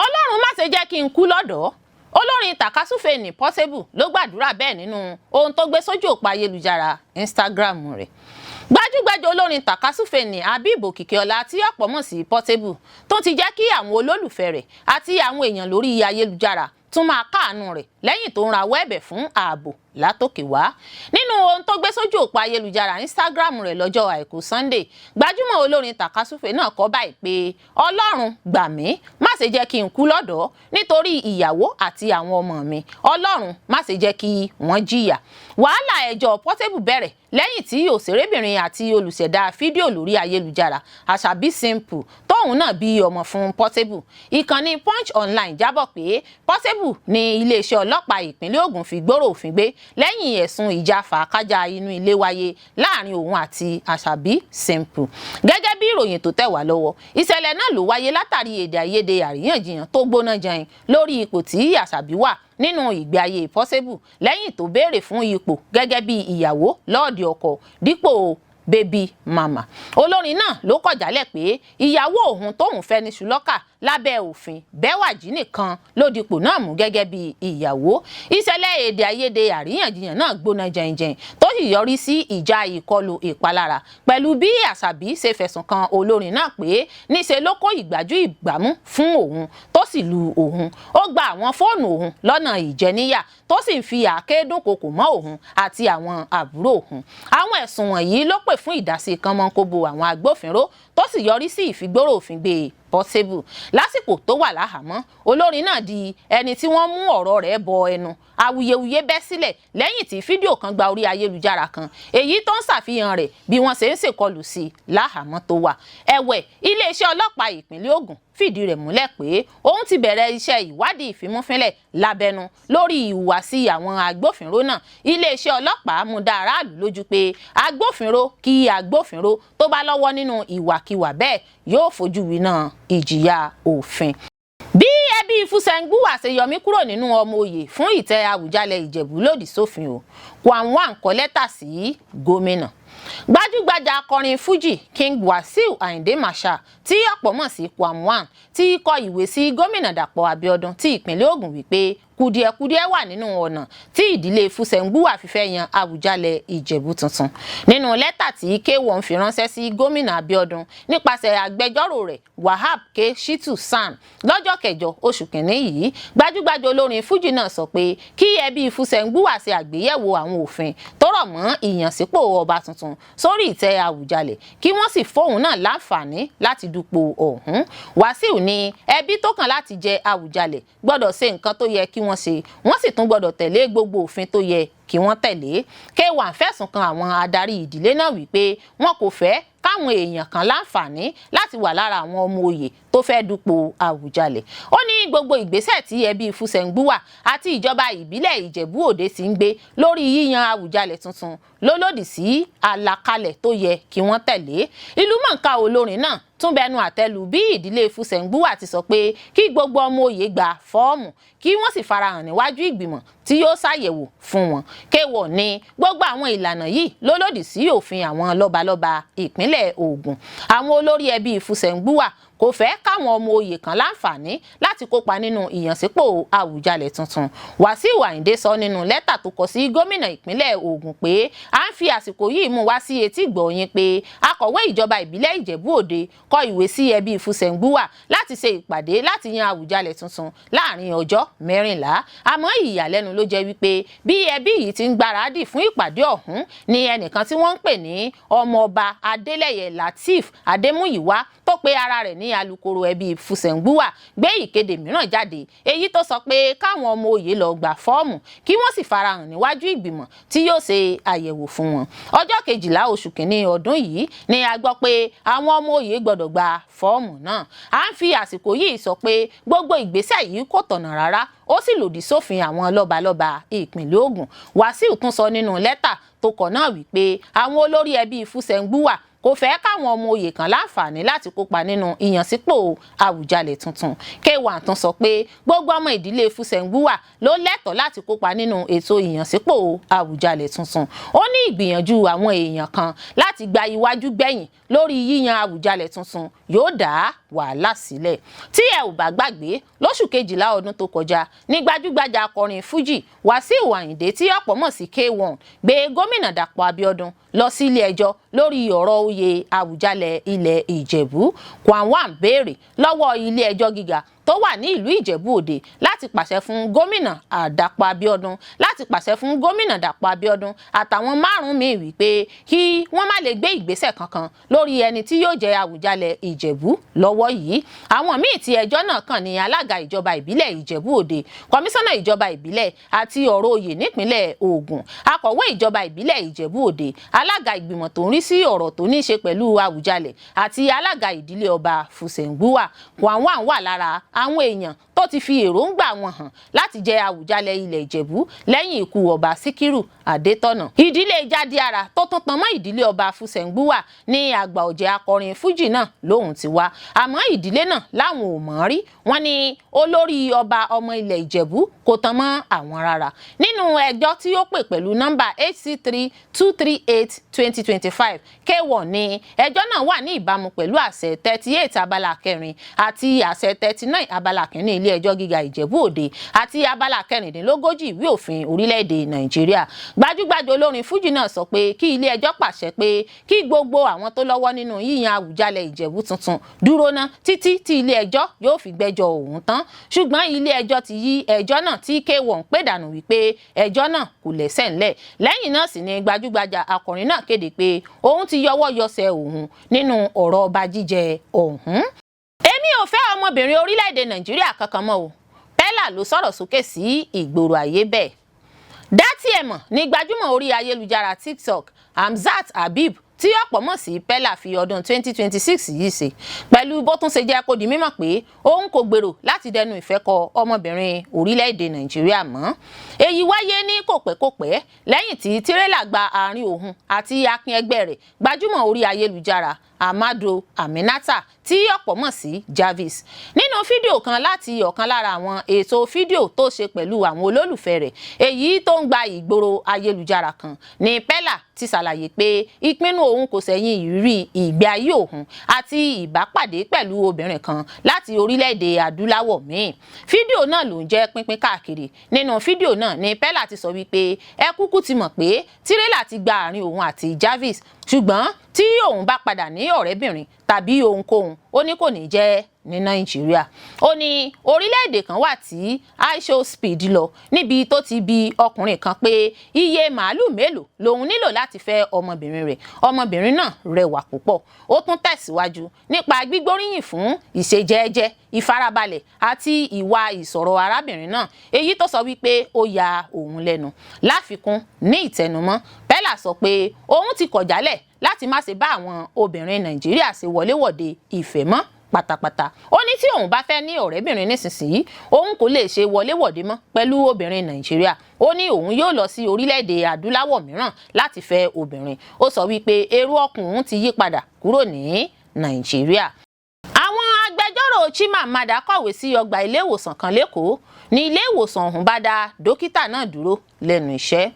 Ọlọ́run má ṣe jẹ́ kí n kú lọ́dọ̀ọ́. Olórin tàkasúfèé ní Portable ló gbàdúrà bẹ́ẹ̀ nínú ohun tó gbé sójú òpó ayélujára Instagram rẹ̀. Gbajúgbajà olórin tàkasúfèé ní Habib Òkìkíọlá tí ọ̀pọ̀ mọ̀ sí Portable tó ti jẹ́ kí àwọn olólùfẹ́ rẹ̀ àti àwọn èèyàn lórí ayélujára tún máa káàánú rẹ̀ lẹ́yìn tó ń rawọ́ ẹ̀bẹ̀ fún ààbò látòkè wá. Nínú ohun tó gbé sójú òpó ayélujára Instagram rẹ̀ lọ́jọ́ Àìkú Sunday, gbajúmọ̀ olórin tàkasúfèé náà kọ báyìí pé Ọlọ́run gbà mí, má ṣe jẹ́ kí n kú lọ́dọ̀ọ́ nítorí ìyàwó àti àwọn ọmọ mi. Ọlọ́run má ṣe jẹ́ kí wọ́n jìyà. Wàhálà ẹjọ́ Portable bẹ̀rẹ̀ lẹ́yìn tí òṣèrébìnrin àti olùṣẹ̀dá fídíò lórí ayélujára Àṣàbí Simple tóun náà bí ọmọ fún Portable. Ìkànnì Punch Online jábọ̀ pé Portable ní iléeṣẹ́ ọlọ́pàá ìpínlẹ̀ Ògùn fi gbòòrò òfin gbé lẹ́yìn ẹ̀sùn ìjà fàákájà inú ilé wáyé láàrin òun àti Àṣàbí Simple. Gẹ́gẹ́ bí ìròyìn tó tẹ̀ wá lọ́wọ́, ìṣẹ̀lẹ̀ náà ló wáyé látàrí èdè-àìyedè àríyànjiyàn tó gbóná janyin lórí ipò tí Àṣàbí wà nínú ìgbé ayé Portable lẹ́yìn tó béèrè fún ipò gẹ́gẹ́ bí ìyàwó lọ́ọ̀dì ọkọ dípò baby mama. Olórin náà ló kọ̀ jálẹ̀ pé ìyàwó òun tóun fẹ́ ní ṣùlọ́kà lábẹ́ òfin Bẹ́wàjí nìkan ló dipò náà mú gẹ́gẹ́ bí ìyàwó. Ìṣẹ̀lẹ̀ èdè-àìyedè àríyànjiyàn náà gbóná jẹ̀ǹjẹ̀ǹ tó sì yọrí sí ìjà ìkọlù ìpalára pẹ̀lú bí Àṣàbí ṣe fẹ̀sùn kan olórin náà pé níṣe ló kó ìgbájú ìgbámú fún òun tó sì lu òun. Ó gba àwọn fóònù òun lọ́nà ìjẹníyà tó sì ń fi àáké dúnkokò mọ́ òun àti àwọn àbúrò òun. Àwọn ẹ̀sùn wọ̀nyí ló pè fún ìdásí kánmọ́nkóbo àwọn agbófinró tó sì yọrí sí ìfigbóró òfin gbé Portable. Lásìkò tó wà láhàámọ́, olórin náà di ẹni tí wọ́n mú ọ̀rọ̀ rẹ̀ bọ ẹnu. Awuyewuye bẹ́ sílẹ̀ lẹ́yìn tí fídíò kan gba orí ayélujára kan èyí tó ń ṣàfihàn rẹ̀ bí wọ́n ṣe ń ṣèkọlù sí láhàámọ́ tó wà. Ẹ̀wẹ̀, iléeṣẹ́ ọlọ́pàá ìpínlẹ̀ Ògùn fìdí rẹ̀ múlẹ̀ pé òun ti bẹ̀rẹ̀ iṣẹ́ ìwádìí ìfimúfínlẹ̀ lábẹ́nú lórí ìhùwàsí àwọn agbófinró náà. Iléeṣẹ́ ọlọ́pàá mú dá aráàlú lójú pé agbófinró kí agbófinró tó bá lọ́wọ́ nínú ìwàkiwà bẹ́ẹ̀ yóò fojú winá ìjìyà òfin. Bí ẹbí Fúsẹ̀ngbùwà ṣe yọmí kúrò nínú Ọmọ-Oye fún ìtẹ́ Awujale Ijebu lòdì sófin o, Awon kọ lẹ́tà sí gómìnà. Gbajúgbajà akọrin Fuji King Wasiu Ayinde Marshal tí ọ̀pọ̀ mọ̀ sí Awon ti kọ ìwé sí gómìnà Dàpọ̀ Abíọ́dún ti ìpínlẹ̀ Ògùn wípé kùdìẹ̀kudiẹ wà nínú ọ̀nà tí ìdílé Fúsẹ̀ngbúwà fi fẹ́ yan Awujale Ijebu tuntun. Nínú lẹ́tà tí K1 fi ránṣẹ́ sí gómìnà Abíọ́dún nípasẹ̀ agbẹjọ́rò rẹ̀ Wahab K. Shitu San lọ́jọ́ 8 oṣù kìíní yìí, gbajúgbajà olórin Fújì náà sọ pé kí ẹbí Fúsẹ̀ngbúwà ṣe àgbéyẹ̀wò àwọn òfin tó rọ̀ mọ́ ìyànsípò ọba tuntun sórí ìtẹ́ Awujale kí wọ́n sì fóun náà láǹfààní láti dupò ọ̀hún. Wàsíù ní ẹbí tó kàn láti jẹ Awujale gbọ́dọ̀ ṣe nǹkan tó yẹ kí wọ́n ṣe, wọ́n sì tún gbọ́dọ̀ tẹ̀lé gbogbo òfin tó yẹ kí wọ́n tẹ̀lé. K1 fẹ̀sùn kan àwọn adarí ìdílé náà wípé wọn kò fẹ́ káwọn èèyàn kan láǹfààní láti wà lára àwọn Ọmọ-Oye tó fẹ́ dupò Awujale. Ó ní gbogbo ìgbésẹ̀ tí ẹbí Fúsẹ̀ngbúwà àti ìjọba ìbílẹ̀ Ìjẹ̀bú Òde ti ń gbé lórí yíyan Awujale tuntun ló lòdì sí àlàkalẹ̀ tó yẹ kí wọ́n tẹ̀lé. Ìlúmọ̀ọ́ká olórin náà tún bẹnu àtẹ́lù bí ìdílé Fúsẹ̀ngbúwà ti sọ pé kí gbogbo Ọmọ-Oye gba fọ́ọ̀mù kí wọ́n sì farahàn níwájú ìgbìmọ̀ tí yóò ṣàyẹ̀wò fún wọn. K1 ní gbogbo àwọn ìlànà yìí ló lòdì sí òfin àwọn lọ́balọ́ba ìpínlẹ̀ Ògùn. Àwọn olórí ẹbí Fúsẹ̀ngbúwà kò fẹ́ káwọn Ọmọ-Oye kan láǹfààní láti kópa nínú ìyànsípò Awujale tuntun. Wàsíù Àyìndé sọ nínú lẹ́tà tó kọ sí gómìnà ìpínlẹ̀ Ògùn pé à ń fi àsìkò yìí mú wá sí etí ìgbọ̀nyín pé akọ̀wé ìjọba ìbílẹ̀ Ìjẹ̀bú Òde kọ ìwé sí ẹbí Fúsẹ̀ngbúwà láti ṣe ìpàdé láti yan Awujale tuntun láàrin ọjọ́ 14. Àmọ́ ìyàlẹ́nu ló jẹ́ wípé bí ẹbí yìí ti ń gbáradì fún ìpàdé ọ̀hún ni ẹnìkan tí wọ́n ń pè ní ọmọọba Adélẹ́yẹ Latif Adémúyìwá tó pe ara rẹ̀ ní alukoro ẹbí Fúsẹ̀ngbúwà gbé ìkéde mìíràn jáde, èyí tó sọ pé káwọn Ọmọ-Oye lọ gba fọ́ọ̀mù kí wọ́n sì farahàn níwájú ìgbìmọ̀ tí yóò ṣe àyẹ̀wò fún wọn. Ọjọ́ 12 oṣù kìíní ọdún yìí ni a gbọ́ pé àwọn Ọmọ-Oye gbọ́dọ̀ gba fọ́ọ̀mù náà. À ń fi àsìkò yìí sọ pé gbogbo ìgbésẹ̀ yìí kò tọ̀nà rárá, ó sì lòdì sófin àwọn lọ́balọ́ba ìpínlẹ̀ Ògùn. Wàsíù tún sọ nínú lẹ́tà tó kọ náà wípé àwọn olórí ẹbí Fúsẹ̀ngbúwà kò fẹ́ káwọn Ọmọ-Oye kan láǹfààní láti kópa nínú ìyànsípò Awujale tuntun. K1 tún sọ pé gbogbo ọmọ ìdílé Fúsẹ̀ngbúwà ló lẹ́tọ̀ọ́ láti kópa nínú ètò ìyànsípò Awujale tuntun. Ó ní ìgbìyànjú àwọn èèyàn kan láti gba iwájú gbẹ̀yìn lórí yíyan Awujale tuntun yóò dá wàhálà sílẹ̀. Tí ẹ ò bá gbàgbé, lóṣù 12 ọdún tó kọjá ní gbajúgbajà akọrin Fújì Wàsíù Àyìndé tí ọ̀pọ̀ mọ̀ sí K1 gbé gómìnà Dàpọ̀ Abíọ́dún lọ sí ilé ẹjọ́ lórí ọ̀rọ̀ oyè Awujale ilẹ̀ Ìjẹ̀bú. K1 béèrè lọ́wọ́ ilé ẹjọ́ gíga tó wà ní ìlú Ìjẹ̀bú Òde láti pàṣẹ fún gómìnà Dàpọ̀ Abíọ́dún àtàwọn 5 míì wípé kí wọ́n má lè gbé ìgbésẹ̀ kankan lórí ẹni tí yóò jẹ Awujale Ìjẹ̀bú lọ́wọ́ yìí. Àwọn míì tí ẹjọ́ náà kàn ní alága ìjọba ìbílẹ̀ Ìjẹ̀bú Òde, kọmíṣánná ìjọba ìbílẹ̀ àti ọ̀rọ̀ oyè nípínlẹ̀ Ògùn, akọ̀wé ìjọba ìbílẹ̀ Ìjẹ̀bú Òde, alága ìgbìmọ̀ tó ń rí sí ọ̀rọ̀ tó ní í ṣe pẹ̀lú Awujale àti alága ìdílé ọba Fúsẹ̀ngbúwà. K1 wà lára àwọn èèyàn tó ti fi èròǹgbà wọn hàn láti jẹ Awujale ilẹ̀ Ìjẹ̀bú lẹ́yìn ikú ọba Síkírù Adétọ̀nà. Ìdílé Jádíárà tó tún tan mọ́ ìdílé ọba Fúsẹ̀ngbúwà ní àgbà ọ̀jẹ̀ akọrin Fújì náà lóhùn ti wá, àmọ́ ìdílé náà láwọn ò mọ̀ rí. Wọ́n ní olórí ọba ọmọ ilẹ̀ Ìjẹ̀bú kò tan mọ́ àwọn rárá. Nínú ẹjọ́ tí ó pè pẹ̀lú nọ́mbà HC3238/2025, K1 ní ẹjọ́ náà wà ní ìbámu pẹ̀lú àṣẹ 38 abala 4 àti àṣẹ 39 abala 1 ilé ẹjọ́ gíga Ìjẹ̀bú Òde àti abala 44 ìwé òfin orílẹ̀-èdè Nàìjíríà. Gbajúgbajà olórin Fújì náà sọ pé kí ilé ẹjọ́ pàṣẹ pé kí gbogbo àwọn tó lọ́wọ́ nínú yíyan Awujale Ìjẹ̀bú tuntun dúró ná títí tí ilé ẹjọ́ yóò fi gbẹ́jọ́ òun tán. Ṣùgbọ́n ilé ẹjọ́ ti yí ẹjọ́ náà tí K1 pè dànù wípé ẹjọ́ náà kò lẹ́sẹ̀ ńlẹ̀. Lẹ́yìn náà sì ni gbajúgbajà akọrin náà kéde pé òun ti yọwọ́ yọsẹ̀ òun nínú ọ̀rọ̀ ọba jíjẹ ọ̀hún. Èmi ò fẹ́ ọmọbìnrin orílẹ̀-èdè Nàìjíríà kankan mọ́ o. Pẹ́lá ló sọ̀rọ̀ sókè sí ìgboro ayé bẹ́ẹ̀. Dátì ẹ̀mọ̀ ní gbajúmọ̀ orí ayélujára TikTok Hamzat Habib tí ọ̀pọ̀ mọ̀ sí Pẹ́lá fi ọdún 2026 yìí ṣe, pẹ̀lú bó tún ṣe jẹ́ kó di mímọ̀ pé òun kò gbèrò láti dẹnu ìfẹ́ kọ ọmọbìnrin orílẹ̀-èdè Nàìjíríà mọ́. Èyí wáyé ní kòpẹ́kòpẹ́ lẹ́yìn tí tírélà gba àárín òun àti akin ẹgbẹ́ rẹ̀ gbajúmọ̀ orí ayélujára Amado Aminata tí ọ̀pọ̀ mọ̀ sí Jarvis. Nínú fídíò kan láti ọ̀kan lára àwọn ètò fídíò tó ṣe pẹ̀lú àwọn olólùfẹ́ rẹ̀ èyí tó ń gba ìgboro ayélujára kan ní Pella ti ṣàlàyé pé ìpinnu òun kò sẹ́yìn ìrírí ìgbé ayé òun àti ìbápàdé pẹ̀lú obìnrin kan láti orílẹ̀-èdè adúláwọ̀ míì. Fídíò náà ló ń jẹ́ pínpín káàkiri. Nínú fídíò náà ní Pella ti sọ wípé ẹ kúkú ti mọ̀ pé tírélà ti gba àárín òun àti Jarvis ṣùgbọ́n tí òun bá padà ní ọ̀rẹ́bìnrin tàbí ohunkóhun ó ní kò ní jẹ́ ní Nàìjíríà. Ó ní orílẹ̀-èdè kan wà tí aisho speed lọ níbi tó ti bi ọkùnrin kan pé iye màálù mélòó lòun nílò láti fẹ́ ọmọbìnrin rẹ̀. Ọmọbìnrin náà rẹwà púpọ̀. Ó tún tẹ̀síwájú nípa gbígbóríyìn fún ìṣejẹ́ẹ́jẹ́, ìfarabalẹ̀ àti ìwà ìsọ̀rọ̀ arábìnrin náà èyí tó sọ wípé ó ya òun lẹ́nu. Láfikún ní ìtẹnumọ́, Pella sọ pé òun ti kọ̀ jálẹ̀ láti má ṣe bá àwọn obìnrin Nàìjíríà ṣe wọléwọ̀de ìfẹ́ mọ́ pátápátá. Ó ní tí òun bá fẹ́ ní ọ̀rẹ́bìnrin nísinsìnyí òun kò lè ṣe wọléwọ̀de mọ́ pẹ̀lú obìnrin Nàìjíríà. Ó ní òun yóò lọ sí orílẹ̀-èdè adúláwọ̀ mìíràn láti fẹ́ obìnrin. Ó sọ wípé èrò ọkàn òun ti yí padà kúrò ní Nàìjíríà. Àwọn agbẹjọ́rò Chimamanda kọ̀wé sí ọgbà ilé ìwòsàn kan lÉkòó ní ilé ìwòsàn ọ̀hún bá dá dókítà náà dúró lẹ́nu iṣẹ́.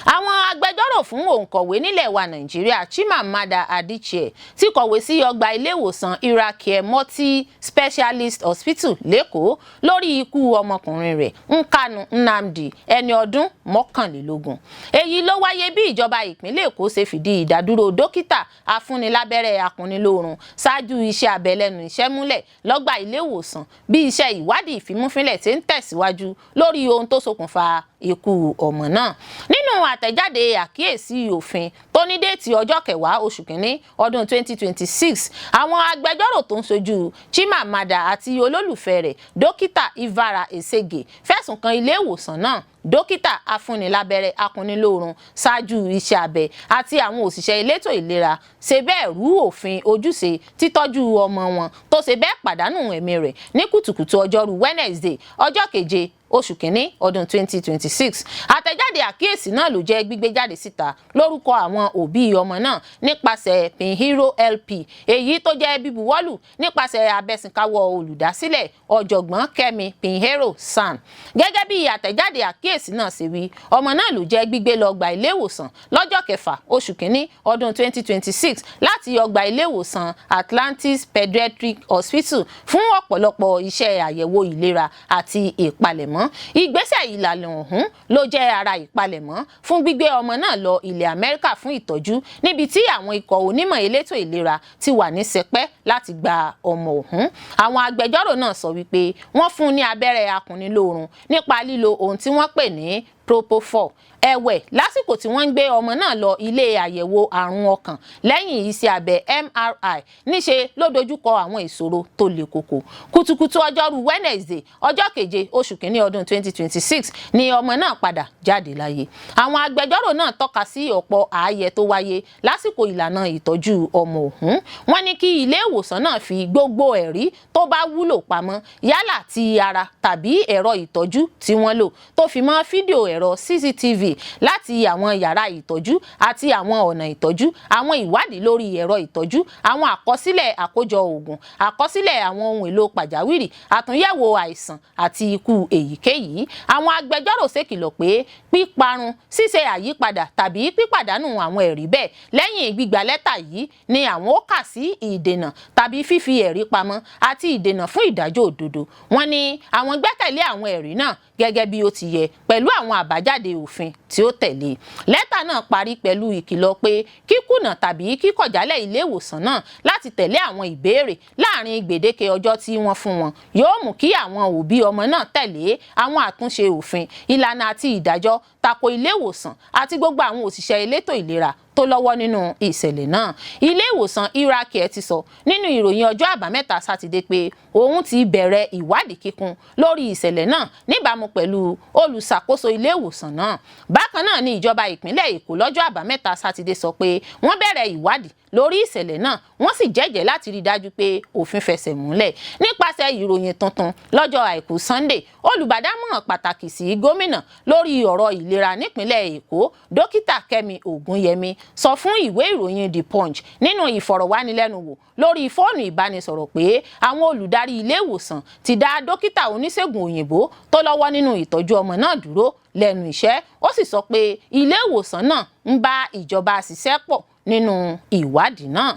Àwọn agbẹjọ́rò fún òǹkọ̀wé nílẹ̀ wa Nàìjíríà Chimamanda Adichie ti kọ̀wé sí ọgbà ilé ìwòsàn Irake Multi Specialist Hospital lÉkòó lórí ikú ọmọkùnrin rẹ̀ Nkanu Nnamdi ẹni ọdún 21. Èyí ló wáyé bí ìjọba ìpínlẹ̀ Èkó ṣe fìdí ìdádúró dókítà afúnilábẹ́rẹ́ akúnnilóorun ṣáájú iṣẹ́ abẹ lẹ́nu iṣẹ́ múlẹ̀ lọ́gbà ilé ìwòsàn bí iṣẹ́ ìwádìí ìfimúfínlẹ̀ ti ń tẹ̀síwájú lórí ohun tó ṣokùnfà ikú ọmọ náà. Nínú àtẹ̀jáde àkíyèsí òfin tó ní déètì ọjọ́ 10 oṣù kìíní ọdún 2026, àwọn agbẹjọ́rò tó ń ṣojú Chimamanda àti olólùfẹ́ rẹ̀ dókítà Ivara Esege fẹ̀sùn kan ilé ìwòsàn náà, dókítà afúnilábẹ́rẹ́ akúnnilóorun ṣáájú iṣẹ́ abẹ àti àwọn òṣìṣẹ́ elétò ìlera ṣe bẹ́ẹ̀ rú òfin ojúṣe títọ́jú ọmọ wọn tó ṣe bẹ́ẹ̀ pàdánù ẹ̀mí rẹ̀ ní kùtùkùtù ọjọ́rú Wednesday ọjọ́ 7 oṣù kìíní ọdún 2026. Àtẹ̀jáde àkíyèsí náà ló jẹ́ gbígbé jáde síta lórúkọ àwọn òbí ọmọ náà nípasẹ̀ Pinheiro LP èyí tó jẹ́ bíbuwọ́lù nípasẹ̀ abẹ́sìnkáwọ́ olùdásílẹ̀ ọ̀jọ̀gbọ́n Kẹ́mi Pinheiro San. Gẹ́gẹ́ bí àtẹ̀jáde àkíyèsí náà ṣe wí, ọmọ náà ló jẹ́ gbígbé lọ gba ilé ìwòsàn lọ́jọ́ 6 oṣù kìíní ọdún 2026 láti ọgbà ilé ìwòsàn Atlantis Pediatric Hospital fún ọ̀pọ̀lọpọ̀ iṣẹ́ àyẹ̀wò ìlera àti ìpalẹ̀mọ́. Ìgbésẹ̀ ìlànà ọ̀hún ló jẹ́ ara ìpalẹ̀mọ́ fún gbígbé ọmọ náà lọ ilẹ̀ Amẹ́ríkà fún ìtọ́jú níbi tí àwọn ikọ̀ onímọ̀ elétò ìlera ti wà ní sẹpẹ́ láti gba ọmọ ọ̀hún. Àwọn agbẹjọ́rò náà sọ wípé wọ́n fún un ní abẹ́rẹ́ akúnnilóorun nípa lílo ohun tí wọ́n pè ní propofol. Ẹ̀wẹ̀, lásìkò tí wọ́n ń gbé ọmọ náà lọ ilé àyẹ̀wò àrùn ọkàn lẹ́yìn iṣẹ́ abẹ MRI níṣe ló dojúkọ àwọn ìṣòro tó le koko. Kùtùkùtù ọjọ́rú Wednesday ọjọ́ 7 oṣù kìíní ọdún 2026 ni ọmọ náà padà jáde láyé. Àwọn agbẹjọ́rò náà tọ́ka sí ọ̀pọ̀ ààyè tó wáyé lásìkò ìlànà ìtọ́jú ọmọ ọ̀hún. Wọ́n ní kí ilé ìwòsàn náà fi gbogbo ẹ̀rí tó bá wúlò pamọ́ yálà ti ara tàbí ẹ̀rọ ìtọ́jú tí wọ́n lò tó fi mọ́ fídíò ẹ̀rọ CCTV láti àwọn yàrá ìtọ́jú àti àwọn ọ̀nà ìtọ́jú, àwọn ìwádìí lórí ẹ̀rọ ìtọ́jú, àwọn àkọsílẹ̀ àkójọ oògùn, àkọsílẹ̀ àwọn ohun èlò pàjáwìrì, àtúnyẹ̀wò àìsàn àti ikú èyíkéyìí. Àwọn agbẹjọ́rò ṣèkìlọ̀ pé píparun, ṣíṣe àyípadà tàbí pípàdánù àwọn ẹ̀rí bẹ́ẹ̀ lẹ́yìn gbígba lẹ́tà yìí ni àwọn ó kà sí ìdènà tàbí fífi ẹ̀rí pamọ́ àti ìdènà fún ìdájọ́ òdodo. Wọ́n ní àwọn gbẹ́kẹ̀lé àwọn ẹ̀rí náà gẹ́gẹ́ bí ó ti yẹ pẹ̀lú àwọn àbájáde òfin tí ó tẹ̀lé. Lẹ́tà náà parí pẹ̀lú ìkìlọ̀ pé kíkùnà tàbí kíkọ̀jálẹ̀ ilé ìwòsàn náà láti tẹ̀lé àwọn ìbéèrè láàrin gbèdéke ọjọ́ tí wọ́n fún wọn yóò mú kí àwọn òbí ọmọ náà tẹ̀lé àwọn àtúnṣe òfin, ìlànà àti ìdájọ́ tako ilé ìwòsàn àti gbogbo àwọn òṣìṣẹ́ elétò ìlera tó lọ́wọ́ nínú ìṣẹ̀lẹ̀ náà. Ilé ìwòsàn Irake ti sọ nínú ìròyìn ọjọ́ àbámẹ́ta Sátidé pé òun ti bẹ̀rẹ̀ ìwádìí kíkún lórí ìṣẹ̀lẹ̀ náà níbàámu pẹ̀lú olùṣàkóso ilé ìwòsàn náà. Bákan náà ni ìjọba ìpínlẹ̀ Èkó lọ́jọ́ àbámẹ́ta Sátidé sọ pé wọ́n bẹ̀rẹ̀ ìwádìí lórí ìṣẹ̀lẹ̀ náà, wọ́n sì jẹ́jẹ́ láti rí dájú pé òfin fẹsẹ̀ múlẹ̀. Nípasẹ̀ ìròyìn tuntun lọ́jọ́ Àìkú Sunday, olùbádámọ̀ràn pàtàkì sí gómìnà lórí ọ̀rọ̀ ìlera nípínlẹ̀ Èkó, dókítà Kẹ́mi Ògúnyẹmí sọ fún ìwé ìròyìn The Punch nínú ìfọ̀rọ̀wánilẹ́nuwò lórí fóònù ìbánisọ̀rọ̀ pé àwọn olùdarí ilé ìwòsàn ti dá dókítà oníṣègùn òyìnbó tó lọ́wọ́ nínú ìtọ́jú ọmọ náà dúró lẹ́nu iṣẹ́. Ó sì sọ pé ilé ìwòsàn náà ń bá ìjọba ṣiṣẹ́ pọ̀ nínú ìwádìí náà.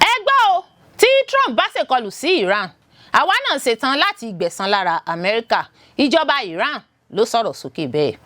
Ẹ gbọ́ o, tí Trump bá ṣèkọlù sí Iran, àwa náà ṣetán láti gbẹ̀san lára Amẹ́ríkà. Ìjọba Iran ló sọ̀rọ̀ sókè bẹ́ẹ̀.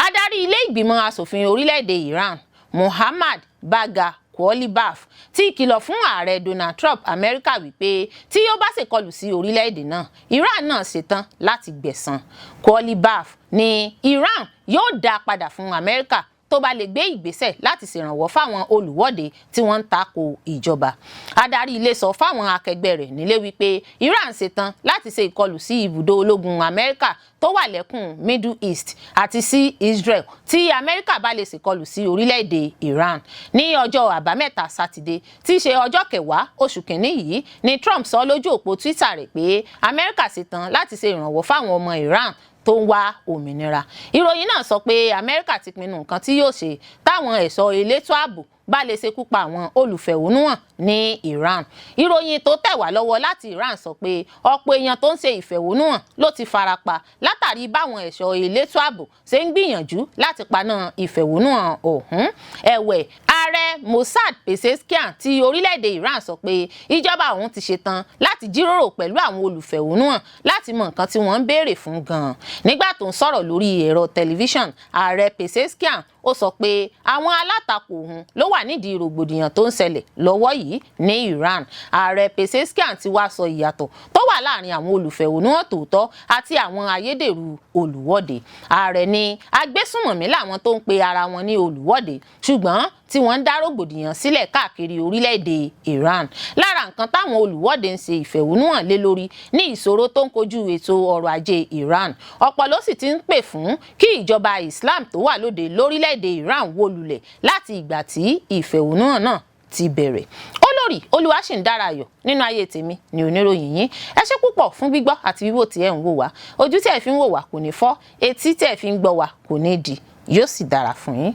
Adarí ilé ìgbìmọ̀ asòfin orílẹ̀-èdè Iran, Mohammad Bagha Qualibaf, ti kìlọ̀ fún ààrẹ Donald Trump Amẹ́ríkà wípé tí ó bá ṣèkọlù sí orílẹ̀-èdè náà, Iran náà ṣetán láti gbẹ̀san. Qualibaf ní Iran yóò dá padà fún Amẹ́ríkà tó bá lè gbé ìgbésẹ̀ láti ṣèrànwọ́ fáwọn olùwọ́de tí wọ́n ń tako ìjọba. Adarí ilé sọ fáwọn akẹgbẹ́ rẹ̀ nílé wípé Iran ṣetán láti ṣe ìkọlù sí ibùdó ológun Amẹ́ríkà tó wà lẹ́kùn Middle East àti sí Israel tí Amẹ́ríkà bá lè ṣèkọlù sí orílẹ̀-èdè Iran. Ní ọjọ́ àbámẹ́ta Sátidé tí í ṣe ọjọ́ 10 oṣù kìíní yìí ni Trump sọ lójú òpó Twitter rẹ̀ pé Amẹ́ríkà ṣetán láti ṣe ìrànwọ́ fáwọn ọmọ Iran tó ń wá òmìnira. Ìròyìn náà sọ pé Amẹ́ríkà ti pinnu nǹkan tí yóò ṣe táwọn ẹ̀ṣọ́ elétò ààbò bá lè ṣekú pa àwọn olùfẹ̀hónúhàn ní Iran. Ìròyìn tó tẹ̀ wá lọ́wọ́ láti Iran sọ pé ọ̀pọ̀ èèyàn tó ń ṣe ìfẹ̀hónúhàn ló ti farapa látàrí báwọn ẹ̀ṣọ́ elétò ààbò ṣe ń gbìyànjú láti paná ìfẹ̀hónúhàn ọ̀hún. Ẹ̀wẹ̀, ààrẹ Mossad Pezeshkian ti orílẹ̀-èdè Iran sọ pé ìjọba òun ti ṣetán láti jíròrò pẹ̀lú àwọn olùfẹ̀hónúhàn láti mọ nǹkan tí wọ́n ń béèrè fún gan-an. Nígbà tó ń sọ̀rọ̀ lórí ẹ̀rọ tẹlifíṣàn, ààrẹ Pezeshkian ó sọ pé àwọn alátakò òun ló wà nídìí rògbòdìyàn tó ń ṣẹlẹ̀ lọ́wọ́ yìí ní Iran. Ààrẹ Pezeshkian ti wá sọ ìyàtọ̀ tó wà láàrin àwọn olùfẹ̀hónúhàn tòótọ́ àti àwọn ayédèrú olùwọ́de. Ààrẹ ní agbésùnmọ̀mí làwọn tó ń pe ara wọn ní olùwọ́de ṣùgbọ́n tí wọ́n ń dá rògbòdìyàn sílẹ̀ káàkiri orílẹ̀-èdè Iran. Lára nǹkan táwọn olùwọ́de ń ṣe ìfẹ̀hónúhàn lé lórí ní ìṣòro tó ń kojú ètò ọrọ̀ ajé Iran. Ọ̀pọ̀ ló sì ti ń pè fún kí ìjọba Islam tó wà lóde lórílẹ̀-èdè Iran wó lulẹ̀ láti ìgbà tí ìfẹ̀hónúhàn náà ti bẹ̀rẹ̀. Olórí Olúwaṣìndáráyọ̀ nínú ayé tèmi ni oníròyìn yín. Ẹ ṣé púpọ̀ fún gbígbọ́ àti wíwò tí ẹ ń wò wá. Ojú tí ẹ fi ń wò wá kò ní fọ́, etí tí ẹ fi ń gbọ́ wá kò ní di. Yóò sì dára fún yín.